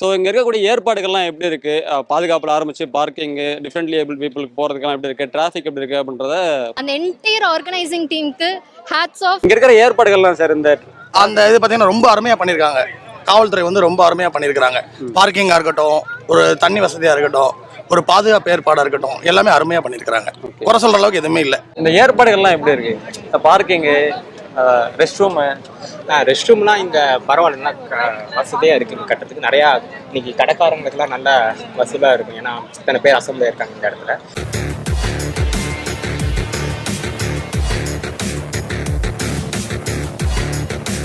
So இங்கே இருக்கக்கூடிய ஏற்பாடுகள்லாம் எப்படி இருக்குது, பாதுகாப்பில் ஆரம்பிச்சு பார்க்கிங்கு, டிஃப்ரெண்ட்லி ஏபிள் பீப்புளுக்கு போகிறதுக்கெல்லாம் எப்படி இருக்குது, டிராஃபிக் எப்படி இருக்குது அப்படின்றத அந்த என்டையர் ஆர்கனைசிங் டீமுக்கு ஹேட்ஸ் ஆஃப். இங்கே இருக்கிற ஏற்பாடுகள்லாம் சார் அந்த இது பார்த்தீங்கன்னா ரொம்ப அருமையாக பண்ணியிருக்காங்க. காவல்துறை வந்து ரொம்ப அருமையாக பண்ணியிருக்கிறாங்க. பார்க்கிங்காக இருக்கட்டும், ஒரு தண்ணி வசதியாக இருக்கட்டும், ஒரு பாதுகாப்பு ஏற்பாடாக இருக்கட்டும், எல்லாமே அருமையாக பண்ணியிருக்கிறாங்க. குறை சொல்கிற அளவுக்கு எதுவுமே இல்லை. இந்த ஏற்பாடுகள்லாம் எப்படி இருக்குது, இந்த பார்க்கிங்கு, ரெஸ்ட் ரூம்லாம் இங்கே பரவாயில்லைன்னா வசதியாக இருக்குது. கட்டத்துக்கு நிறையா இன்னைக்கு கடைக்காரங்களுக்குலாம் நல்ல வசதியாக இருக்கும். ஏன்னா இத்தனை பேர் அசம்பிளாக இருக்காங்க இந்த இடத்துல.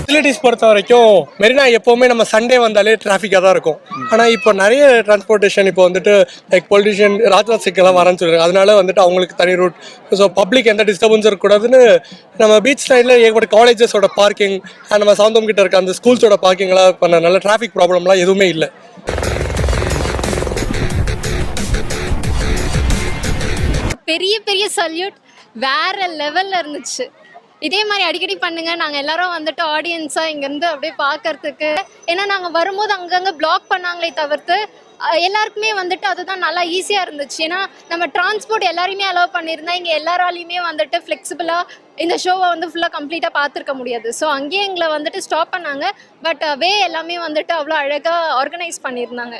ஃபெசிலிட்டிஸ் பொறுத்த வரைக்கும் மெரினா எப்போவுமே நம்ம சண்டே வந்தாலே டிராஃபிக்காக தான் இருக்கும். ஆனால் இப்போ நிறைய டிரான்ஸ்போர்ட்டேஷன் இப்போ வந்துட்டு லைக் பொலிட்டிஷியன் ராஜ்நாத்சிங்கெல்லாம் வரேன்னு சொல்லியிருக்காங்க. அதனால வந்துட்டு அவங்களுக்கு தனி ரூட். ஸோ பப்ளிக் எந்த டிஸ்டர்பன்ஸ் இருக்கக்கூடாதுன்னு நம்ம பீச் சைடில் ஏகப்பட்ட காலேஜஸோட பார்க்கிங், நம்ம சாந்தோம் கிட்ட இருக்க அந்த ஸ்கூல்ஸோட பார்க்கிங்லாம் பண்ண நல்ல டிராஃபிக் ப்ராப்ளம்லாம் எதுவுமே இல்லை. பெரிய பெரிய சல்யூட், வேற லெவல்ல இருந்துச்சு. இதே மாதிரி அடிக்கடி பண்ணுங்க. நாங்கள் எல்லாரும் வந்துட்டு ஆடியன்ஸாக இங்கேருந்து அப்படியே பார்க்கறதுக்கு. ஏன்னா நாங்கள் வரும்போது அங்கங்கே பிளாக் பண்ணாங்களே தவிர்த்து எல்லாருக்குமே வந்துட்டு அதுதான் நல்லா ஈஸியாக இருந்துச்சு. ஏன்னா நம்ம டிரான்ஸ்போர்ட் எல்லாரையுமே அலோவ் பண்ணியிருந்தா இங்கே எல்லாராலையுமே வந்துட்டு ஃப்ளெக்சிபிளாக இந்த ஷோவை வந்து ஃபுல்லாக கம்ப்ளீட்டாக பார்த்துருக்க முடியாது. ஸோ அங்கேயே எங்களை வந்துட்டு ஸ்டாப் பண்ணாங்க. பட் வே எல்லாமே வந்துட்டு அவ்வளோ அழகாக ஆர்கனைஸ் பண்ணியிருந்தாங்க.